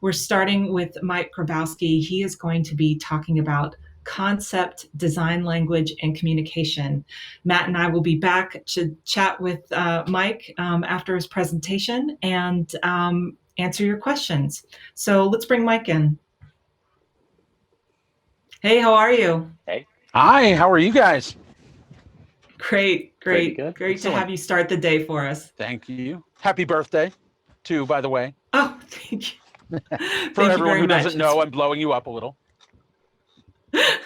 We're starting with Mike Grabowski. He is going to be talking about concept, design language, and communication. Matt and I will be back to chat with Mike after his presentation and answer your questions. So let's bring Mike in. Hey, how are you? Hey, Hi, how are you guys? Great, pretty great, good. great to Excellent. have you start the day for us. Thank you. Happy birthday, too, by the way. Oh, thank you. For Thank you everyone very who much. doesn't know, I'm blowing you up a little.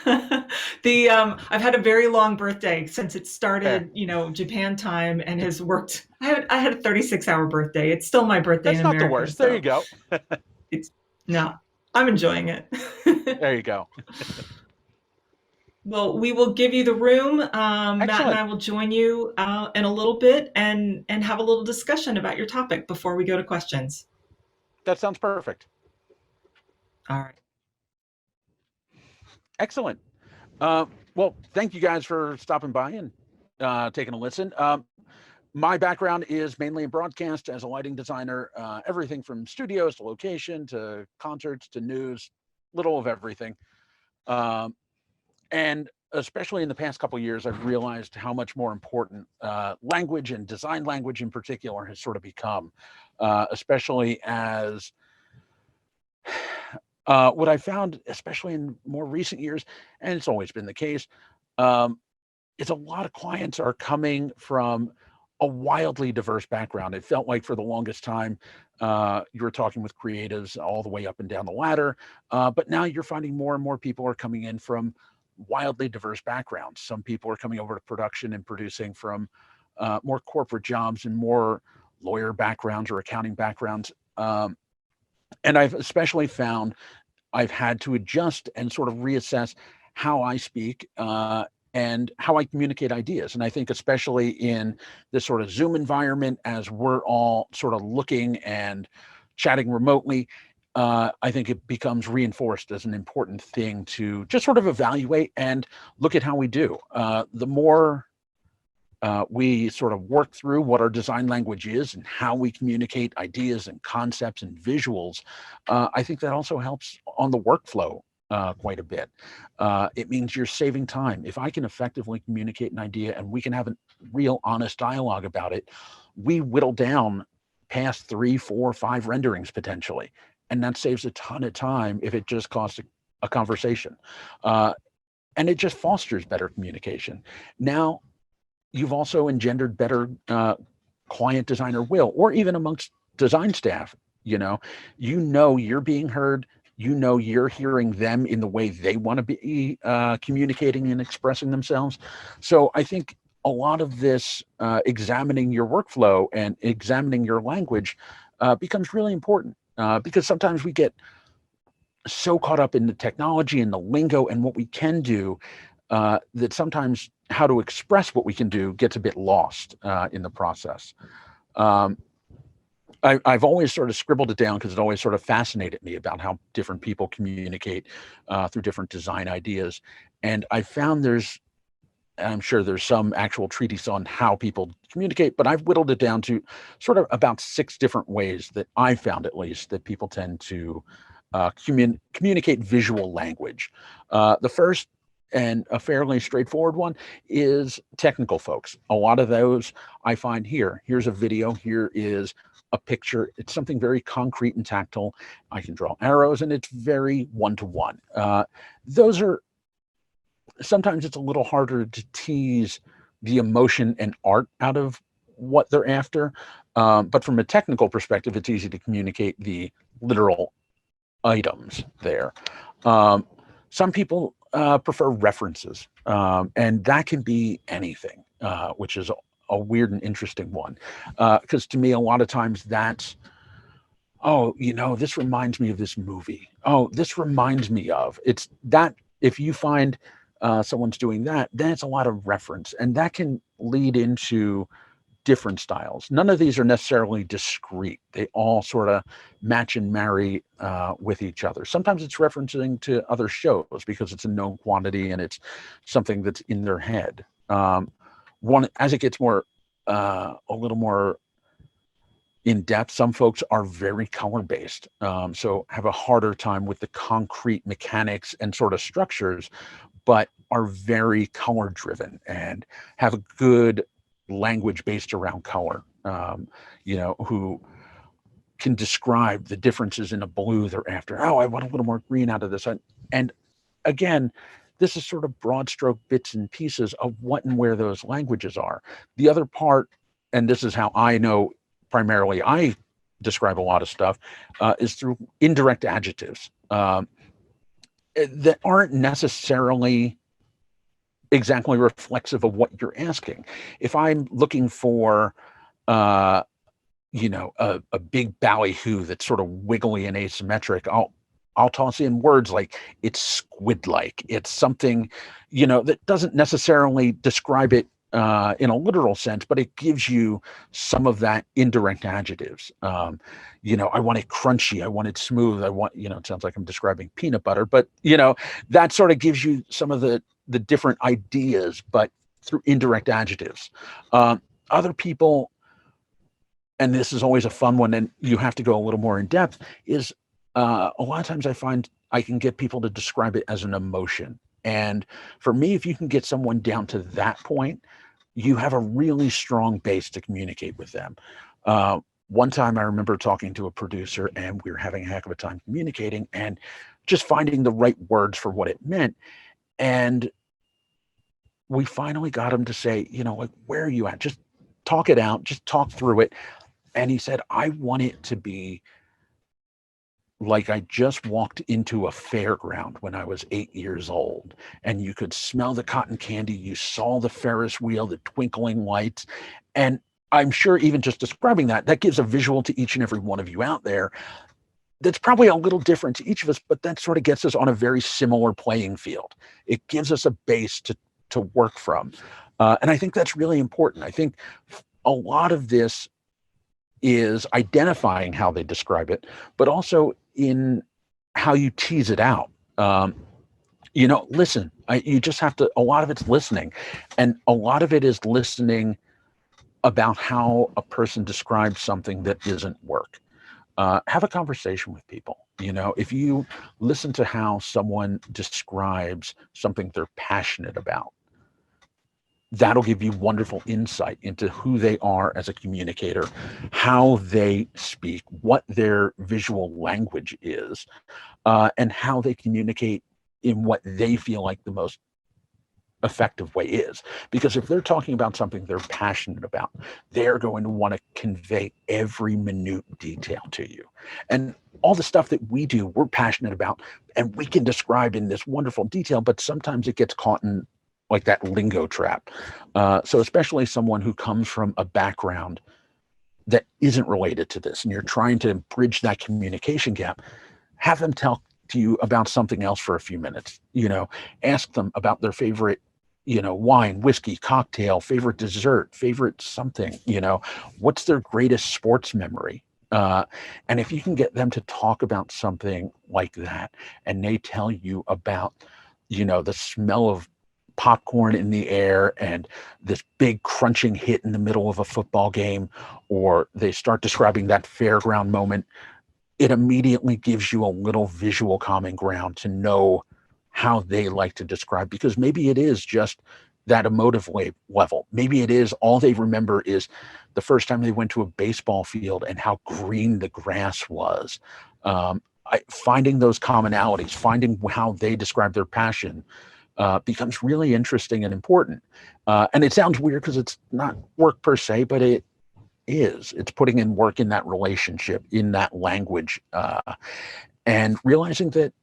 I've had a very long birthday since it Fair. started, Japan time and has worked. I had a 36-hour birthday. It's still my birthday in That's not the America, worst. There you so go. it's no, I'm enjoying it. There you go. Well, we will give you the room. Matt and Excellent. I will join you in a little bit and have a little discussion about your topic before we go to questions. That sounds perfect. All right. Excellent. Well, thank you guys for stopping by and taking a listen. My background is mainly in broadcast as a lighting designer, everything from studios to location to concerts to news, little of everything. Um, and especially in the past couple of years, I've realized how much more important language and design language in particular has sort of become, especially as what I found, especially in more recent years, and it's always been the case, um, is a lot of clients are coming from a wildly diverse background. It felt like for the longest time, you were talking with creatives all the way up and down the ladder, but now you're finding more and more people are coming in from wildly diverse backgrounds. Some people are coming over to production and producing from more corporate jobs and more lawyer backgrounds or accounting backgrounds. And I've especially found I've had to adjust and sort of reassess how I speak and how I communicate ideas. And I think, especially in this sort of Zoom environment, as we're all sort of looking and chatting remotely, I think it becomes reinforced as an important thing to just sort of evaluate and look at how we do. The more we sort of work through what our design language is and how we communicate ideas and concepts and visuals, I think that also helps on the workflow quite a bit. It means you're saving time. If I can effectively communicate an idea and we can have a real honest dialogue about it, we whittle down past 3, 4, 5 renderings potentially. And that saves a ton of time if it just costs a conversation. And it just fosters better communication. Now, you've also engendered better client designer will, or even amongst design staff. You're being heard. You're hearing them in the way they want to be communicating and expressing themselves. So I think a lot of this examining your workflow and examining your language becomes really important because sometimes we get so caught up in the technology and the lingo and what we can do that sometimes how to express what we can do gets a bit lost in the process. Um, I've always sort of scribbled it down because it always sort of fascinated me about how different people communicate through different design ideas. And I found I'm sure there's some actual treatise on how people communicate, but I've whittled it down to sort of about 6 different ways that I found, at least, that people tend to communicate visual language. The first, and a fairly straightforward one, is technical folks. A lot of those I find here. Here's a video. Here is a picture. It's something very concrete and tactile. I can draw arrows, and it's very one-to-one. Those are sometimes it's a little harder to tease the emotion and art out of what they're after. But from a technical perspective, it's easy to communicate the literal items there. Some people prefer references, and that can be anything, which is a weird and interesting one. Because to me, a lot of times that's, oh, this reminds me of this movie. Oh, this reminds me of. It's that if you find someone's doing that, then it's a lot of reference, and that can lead into different styles. None of these are necessarily discrete. They all sort of match and marry with each other. Sometimes it's referencing to other shows because it's a known quantity and it's something that's in their head. One, as it gets more, a little more in depth. Some folks are very color based, so have a harder time with the concrete mechanics and sort of structures, but are very color driven and have a good language based around color. Who can describe the differences in a blue they're after. Oh, I want a little more green out of this. And again, this is sort of broad stroke bits and pieces of what and where those languages are. The other part, and this is how I know primarily I describe a lot of stuff, is through indirect adjectives that aren't necessarily exactly reflexive of what you're asking. If I'm looking for, a big ballyhoo that's sort of wiggly and asymmetric, I'll toss in words like it's squid-like. It's something, that doesn't necessarily describe it in a literal sense, but it gives you some of that indirect adjectives. I want it crunchy. I want it smooth. I want, it sounds like I'm describing peanut butter, but that sort of gives you some of the different ideas, but through indirect adjectives. Other people, and this is always a fun one, and you have to go a little more in depth, is a lot of times I find I can get people to describe it as an emotion. And for me, if you can get someone down to that point, you have a really strong base to communicate with them. One time I remember talking to a producer and we were having a heck of a time communicating and just finding the right words for what it meant. And we finally got him to say, like, where are you at? Just talk it out, just talk through it. And he said, I want it to be like I just walked into a fairground when I was 8 years old, and you could smell the cotton candy, you saw the Ferris wheel, the twinkling lights. And I'm sure even just describing that gives a visual to each and every one of you out there that's probably a little different to each of us, but that sort of gets us on a very similar playing field. It gives us a base to work from. And I think that's really important. I think a lot of this is identifying how they describe it, but also in how you tease it out. Listen, you just have to, a lot of it's listening, and a lot of it is listening about how a person describes something that isn't work. Have a conversation with people. If you listen to how someone describes something they're passionate about, that'll give you wonderful insight into who they are as a communicator, how they speak, what their visual language is, and how they communicate in what they feel like the most effective way is. Because if they're talking about something they're passionate about, they're going to want to convey every minute detail to you. And all the stuff that we do, we're passionate about, and we can describe in this wonderful detail, but sometimes it gets caught in like that lingo trap. So especially someone who comes from a background that isn't related to this, and you're trying to bridge that communication gap, have them tell to you about something else for a few minutes. Ask them about their favorite, wine, whiskey, cocktail, favorite dessert, favorite something, what's their greatest sports memory. And if you can get them to talk about something like that, and they tell you about, the smell of popcorn in the air and this big crunching hit in the middle of a football game, or they start describing that fairground moment, it immediately gives you a little visual common ground to know how they like to describe, because maybe it is just that emotive level. Maybe it is all they remember is the first time they went to a baseball field and how green the grass was. Finding those commonalities, finding how they describe their passion, becomes really interesting and important. And it sounds weird because it's not work per se, but it is. It's putting in work in that relationship, in that language, and realizing that,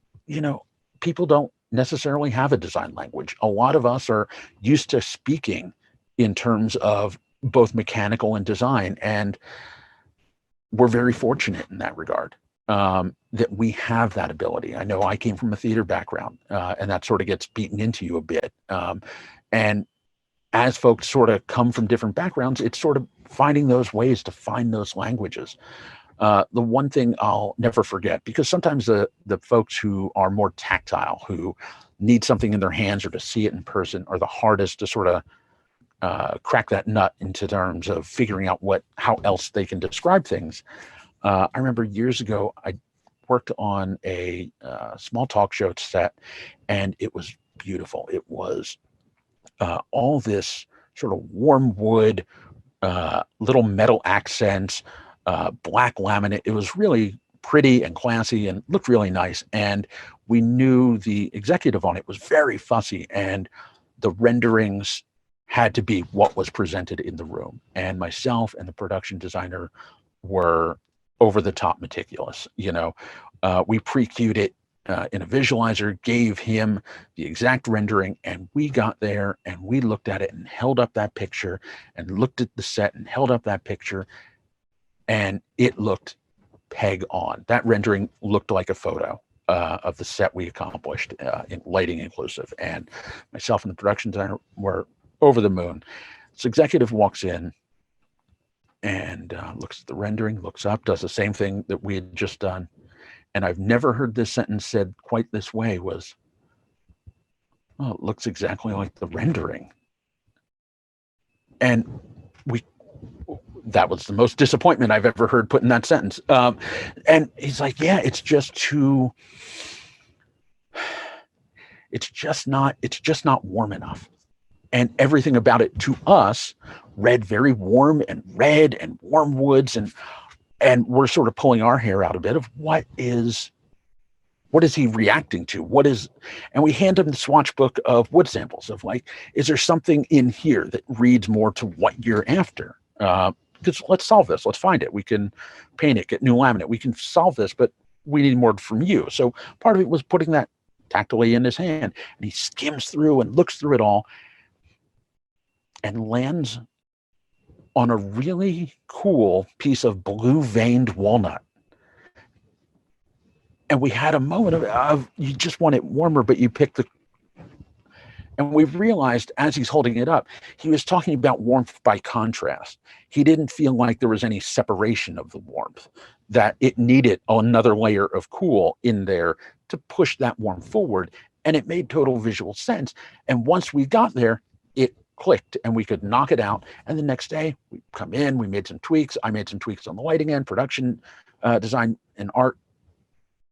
people don't necessarily have a design language. A lot of us are used to speaking in terms of both mechanical and design, and we're very fortunate in that regard. That we have that ability. I know I came from a theater background, and that sort of gets beaten into you a bit. And as folks sort of come from different backgrounds, it's sort of finding those ways to find those languages. The one thing I'll never forget, because sometimes the folks who are more tactile, who need something in their hands or to see it in person, are the hardest to sort of crack that nut into terms of figuring out how else they can describe things. I remember years ago, I worked on a small talk show set, and it was beautiful. It was all this sort of warm wood, little metal accents, black laminate. It was really pretty and classy and looked really nice. And we knew the executive on it was very fussy, and the renderings had to be what was presented in the room. And myself and the production designer were over the top meticulous. We pre-queued it in a visualizer, gave him the exact rendering, and we got there and we looked at it and held up that picture and looked at the set and held up that picture, and it looked peg on. That rendering looked like a photo of the set we accomplished, in lighting inclusive, and myself and the production designer were over the moon. This executive walks in and looks at the rendering, looks up, does the same thing that we had just done. And I've never heard this sentence said quite this way, was, "Oh, it looks exactly like the rendering." And that was the most disappointment I've ever heard put in that sentence. And he's like, "Yeah, it's just not warm enough." And everything about it to us read very warm and red and warm woods, and we're sort of pulling our hair out a bit of what is he reacting to? And we hand him the swatch book of wood samples of, like, is there something in here that reads more to what you're after? Because let's solve this. Let's find it. We can paint it, get new laminate. We can solve this, but we need more from you. So part of it was putting that tactily in his hand, and he skims through and looks through it all and lands on a really cool piece of blue veined walnut. And we had a moment of you just want it warmer, but you pick and we realized as he's holding it up, he was talking about warmth by contrast. He didn't feel like there was any separation of the warmth, that it needed another layer of cool in there to push that warmth forward. And it made total visual sense. And once we got there, it clicked and we could knock it out. And the next day we come in, we made some tweaks. I made some tweaks on the lighting end, production, design and art,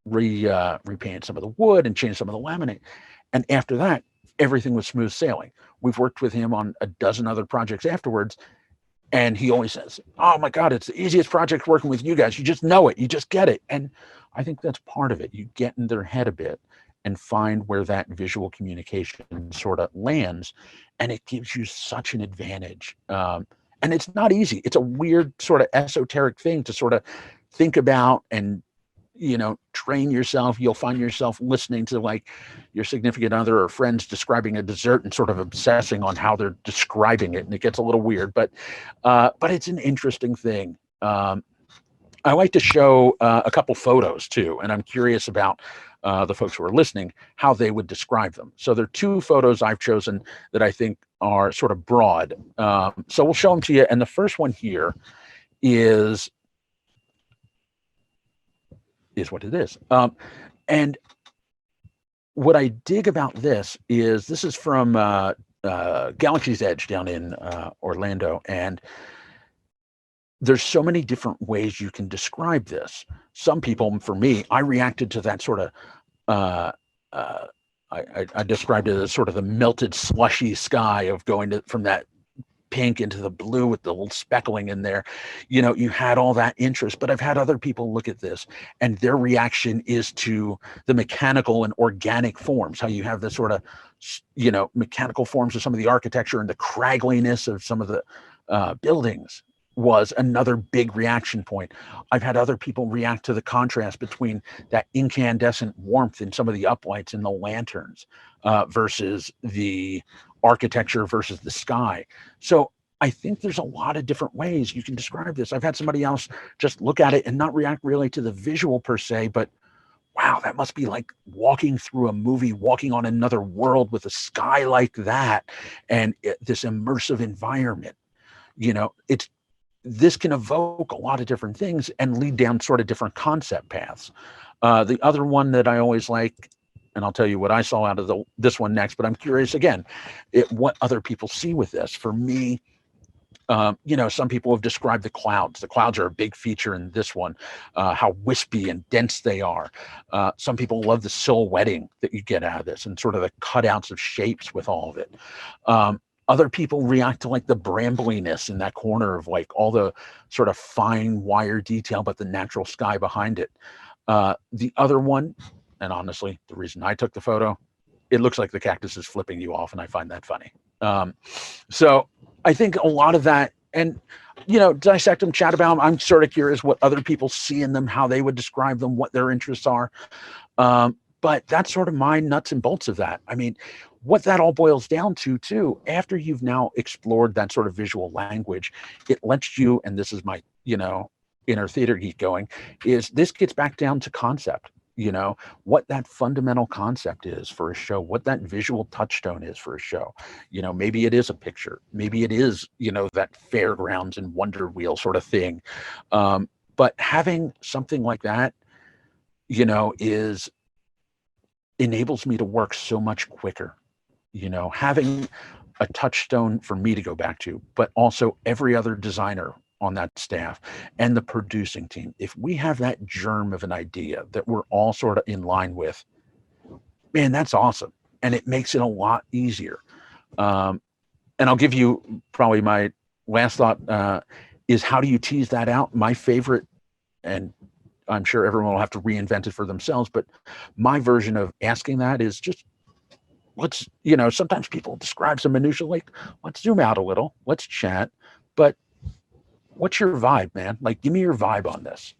repainted some of the wood and changed some of the laminate. And after that, everything was smooth sailing. We've worked with him on a dozen other projects afterwards. And he always says, "Oh my God, it's the easiest project working with you guys. You just know it. You just get it." And I think that's part of it. You get in their head a bit and find where that visual communication sort of lands. And it gives you such an advantage. And it's not easy. It's a weird sort of esoteric thing to sort of think about and, train yourself. You'll find yourself listening to, like, your significant other or friends describing a dessert and sort of obsessing on how they're describing it. And it gets a little weird, but it's an interesting thing. I like to show a couple photos too, and I'm curious about the folks who are listening, how they would describe them. So there are two photos I've chosen that I think are sort of broad. So we'll show them to you. And the first one here is what it is. And what I dig about this is from Galaxy's Edge down in Orlando. And there's so many different ways you can describe this. Some people, for me, I reacted to that sort of, I described it as sort of the melted slushy sky of going from that pink into the blue with the little speckling in there. You had all that interest, but I've had other people look at this and their reaction is to the mechanical and organic forms, how you have the sort of, mechanical forms of some of the architecture and the craggliness of some of the buildings was another big reaction point. I've had other people react to the contrast between that incandescent warmth in some of the uplights in the lanterns versus the architecture versus the sky. So I think there's a lot of different ways you can describe this. I've had somebody else just look at it and not react really to the visual per se, but wow, that must be like walking through a movie, walking on another world with a sky like that and this immersive environment. This can evoke a lot of different things and lead down sort of different concept paths. The other one that I always like and I'll tell you what I saw out of this one next. But I'm curious again, what other people see with this. For me, some people have described the clouds. The clouds are a big feature in this one, how wispy and dense they are. Some people love the silhouetting that you get out of this and sort of the cutouts of shapes with all of it. Other people react to like the brambliness in that corner of like all the sort of fine wire detail, but the natural sky behind it. The other one, and honestly, the reason I took the photo, it looks like the cactus is flipping you off, and I find that funny. So I think a lot of that, and dissect them, chat about them. I'm sort of curious what other people see in them, how they would describe them, what their interests are. But that's sort of my nuts and bolts of that. I mean, what that all boils down to, too, after you've now explored that sort of visual language, it lets you, and this is my, inner theater geek going, is this gets back down to concept. What that fundamental concept is for a show, what that visual touchstone is for a show. Maybe it is a picture, maybe it is, that fairgrounds and wonder wheel sort of thing. But having something like that, enables me to work so much quicker. Having a touchstone for me to go back to, but also every other designer on that staff and the producing team. If we have that germ of an idea that we're all sort of in line with, man, that's awesome. And it makes it a lot easier. And I'll give you probably my last thought is how do you tease that out? My favorite, and I'm sure everyone will have to reinvent it for themselves, but my version of asking that is just, let's, sometimes people describe some minutia like, let's zoom out a little, let's chat, but what's your vibe, man? Like, give me your vibe on this.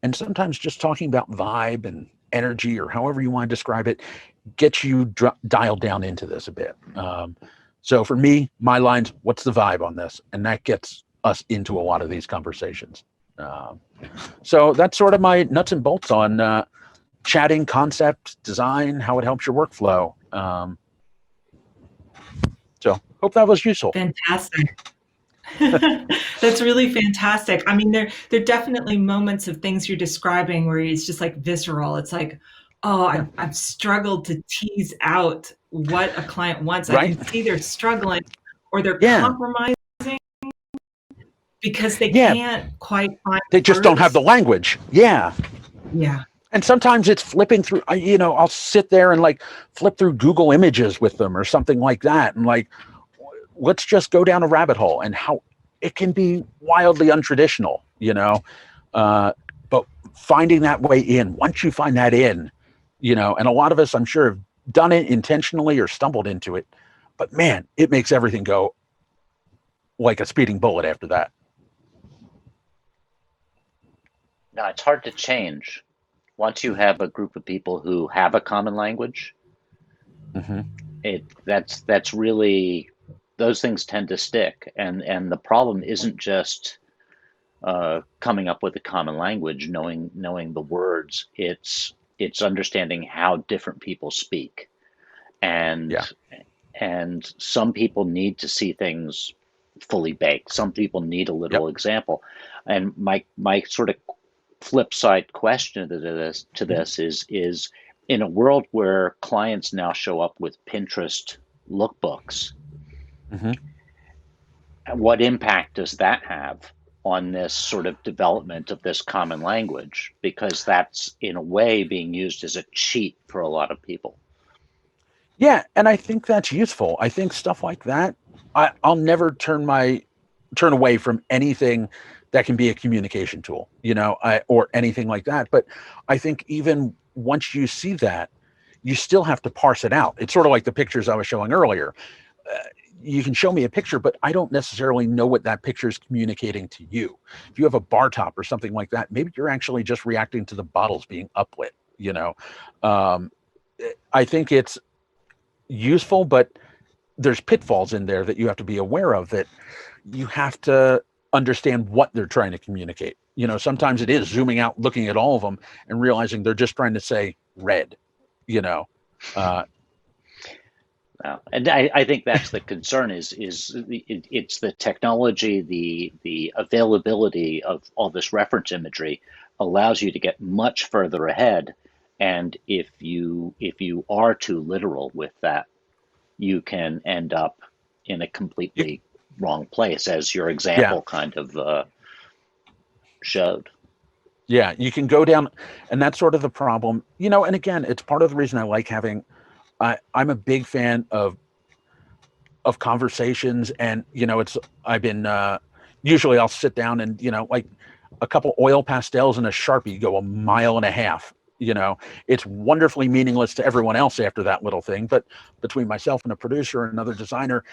And sometimes just talking about vibe and energy or however you want to describe it gets you dialed down into this a bit. So for me, my line's, what's the vibe on this? And that gets us into a lot of these conversations. So that's sort of my nuts and bolts on chatting, concept, design, how it helps your workflow. So hope that was useful. Fantastic. That's really fantastic. I mean, there are definitely moments of things you're describing where it's just like visceral. It's like, oh, I've struggled to tease out what a client wants. I can see they're struggling or they're compromising because they can't quite find They just don't have the language. Yeah. And sometimes it's flipping through, I'll sit there and like flip through Google Images with them or something like that. And like, let's just go down a rabbit hole and how it can be wildly untraditional, but finding that way in, once you find that in, and a lot of us, I'm sure, have done it intentionally or stumbled into it, but man, it makes everything go like a speeding bullet after that. No, it's hard to change. Once you have a group of people who have a common language, that's really, those things tend to stick. And the problem isn't just coming up with a common language, knowing the words. It's understanding how different people speak. And some people need to see things fully baked. Some people need a literal example. And my sort of flip side question to this is in a world where clients now show up with Pinterest lookbooks, what impact does that have on this sort of development of this common language? Because that's in a way being used as a cheat for a lot of people. Yeah, and I think that's useful. I think stuff like that, I'll never turn away from anything that can be a communication tool, or anything like that. But I think even once you see that, you still have to parse it out. It's sort of like the pictures I was showing earlier. You can show me a picture, but I don't necessarily know what that picture is communicating to you. If you have a bar top or something like that, maybe you're actually just reacting to the bottles being uplit, I think it's useful, but there's pitfalls in there that you have to be aware of, that you have to understand what they're trying to communicate. Sometimes it is zooming out, looking at all of them and realizing they're just trying to say red, and I think that's the concern is it's the technology, the availability of all this reference imagery allows you to get much further ahead And if you are too literal with that, you can end up in a You, completely wrong place, as your yeah, example kind of showed. yeah, you can go down, and that's sort of the problem, you know. And again, it's part of the reason I like having. I'm a big fan of conversations, and you know, it's I've been usually I'll sit down and you know, like a couple oil pastels and a Sharpie go a mile and a half. You know, it's wonderfully meaningless to everyone else after that little thing, but between myself and a producer and another designer,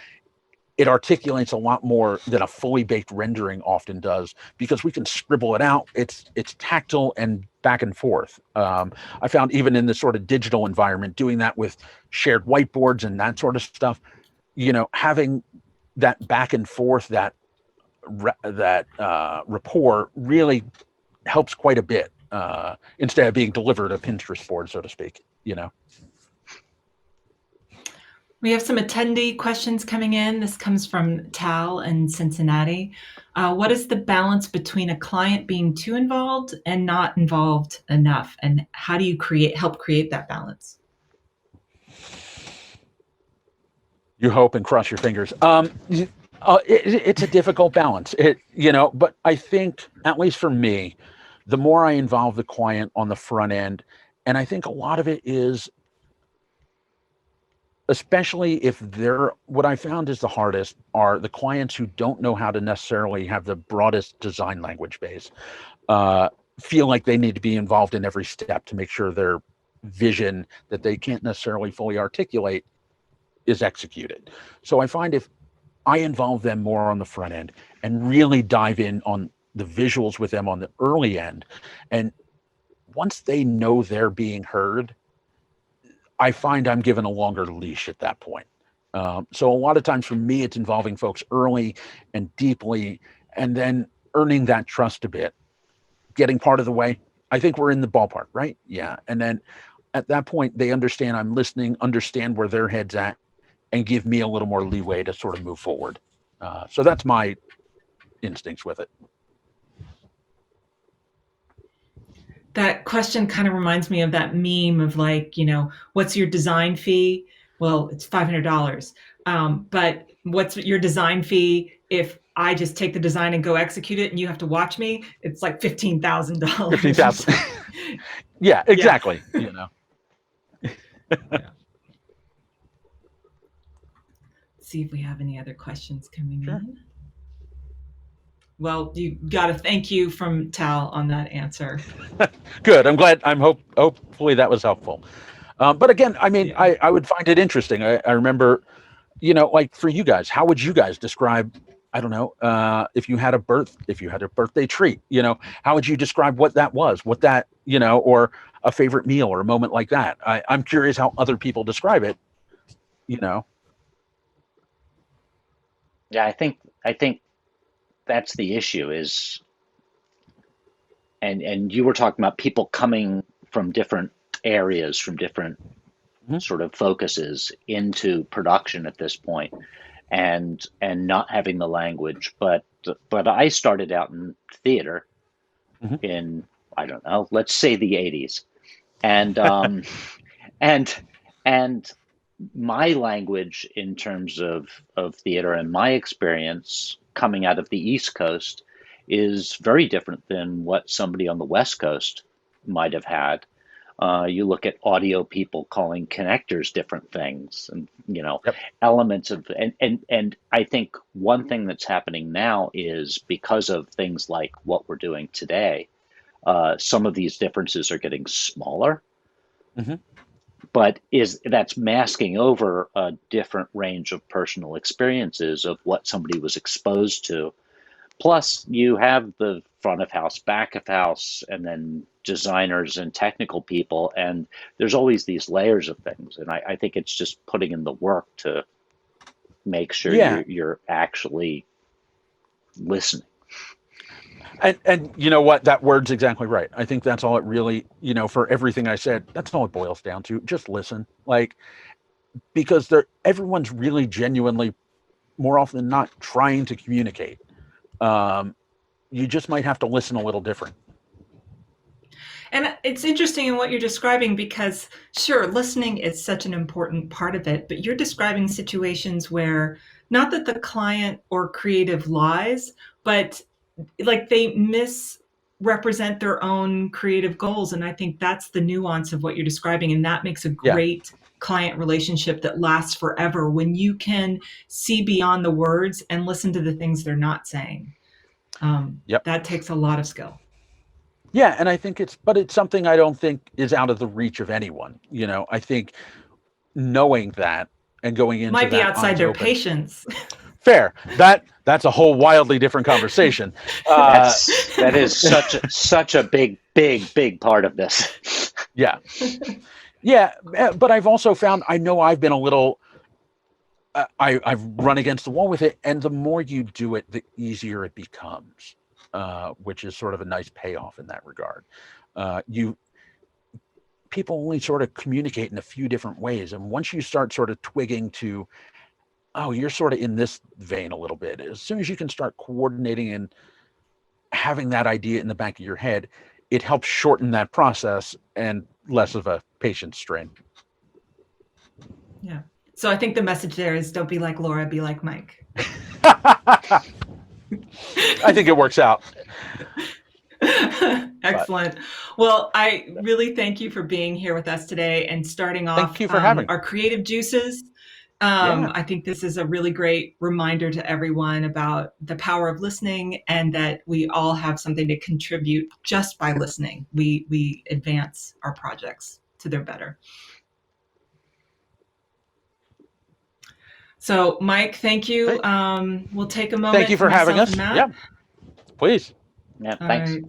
it articulates a lot more than a fully baked rendering often does, because we can scribble it out. It's tactile and back and forth. I found even in this sort of digital environment, doing that with shared whiteboards and that sort of stuff, you know, having that back and forth, that rapport really helps quite a bit, instead of being delivered a Pinterest board, so to speak. You know. We have some attendee questions coming in. This comes from Tal in Cincinnati. What is the balance between a client being too involved and not involved enough? And how do you help create that balance? You hope and cross your fingers. It's a difficult balance. You know, but I think, at least for me, the more I involve the client on the front end, and I think a lot of it is, especially if they're, what I found is the hardest are the clients who don't know how to necessarily have the broadest design language base, uh, feel like they need to be involved in every step to make sure their vision that they can't necessarily fully articulate is executed. So I find if I involve them more on the front end and really dive in on the visuals with them on the early end, and once they know they're being heard, I find I'm given a longer leash at that point. So a lot of times for me, it's involving folks early and deeply, and then earning that trust a bit, getting part of the way. I think we're in the ballpark, right? Yeah. And then at that point, they understand I'm listening, understand where their head's at, and give me a little more leeway to sort of move forward. So that's my instincts with it. That question kind of reminds me of that meme of like, what's your design fee? Well, it's $500. But what's your design fee if I just take the design and go execute it and you have to watch me? It's like $15,000. 15,000. Yeah, exactly. Yeah. You know. Yeah. See if we have any other questions coming in. Well, you got a thank you from Tal on that answer. Good. I'm glad. Hopefully that was helpful. But again, I mean, yeah. I would find it interesting. I remember, you know, like for you guys, how would you guys describe, I don't know, if you had a birthday treat, you know, how would you describe what that was, you know, or a favorite meal or a moment like that? I'm curious how other people describe it, you know. Yeah, I think that's the issue is, and you were talking about people coming from different areas, from different sort of focuses into production at this point, and not having the language. But I started out in theater in, I don't know, let's say the 80s, and and my language in terms of theater and my experience coming out of the East Coast is very different than what somebody on the West Coast might have had. You look at audio people calling connectors different things, and you know, yep. elements of, and I think one thing that's happening now is because of things like what we're doing today, some of these differences are getting smaller. But that's masking over a different range of personal experiences of what somebody was exposed to. Plus, you have the front of house, back of house, and then designers and technical people, and there's always these layers of things. And I think it's just putting in the work to make sure you're actually listening. And you know what? That word's exactly right. I think that's all it really, you know, for everything I said, that's all it boils down to. Just listen. Like, because everyone's really genuinely, more often than not, trying to communicate. You just might have to listen a little different. And it's interesting in what you're describing because, sure, listening is such an important part of it, but you're describing situations where not that the client or creative lies, but like they misrepresent their own creative goals. And I think that's the nuance of what you're describing. And that makes a Yeah. great client relationship that lasts forever when you can see beyond the words and listen to the things they're not saying. Yep. That takes a lot of skill. Yeah, and I think but it's something I don't think is out of the reach of anyone. I think knowing that and going into Might be that outside eyes their open. patience. Fair. That's a whole wildly different conversation. That is such a big part of this. Yeah. Yeah, but I've also found, I know I've been a little, I've run against the wall with it, and the more you do it, the easier it becomes, which is sort of a nice payoff in that regard. People only sort of communicate in a few different ways, and once you start sort of twigging to, oh, you're sort of in this vein a little bit, as soon as you can start coordinating and having that idea in the back of your head, it helps shorten that process and less of a patience strain. Yeah. So I think the message there is don't be like Laura, be like Mike. I think it works out. Excellent. Well, I really thank you for being here with us today and starting off Thank you for having me. our creative juices. Yeah. I think this is a really great reminder to everyone about the power of listening and that we all have something to contribute just by listening. We advance our projects to their better. So, Mike, thank you. We'll take a moment. Thank you for having us. Matt. Yeah, please. Yeah, All thanks. right.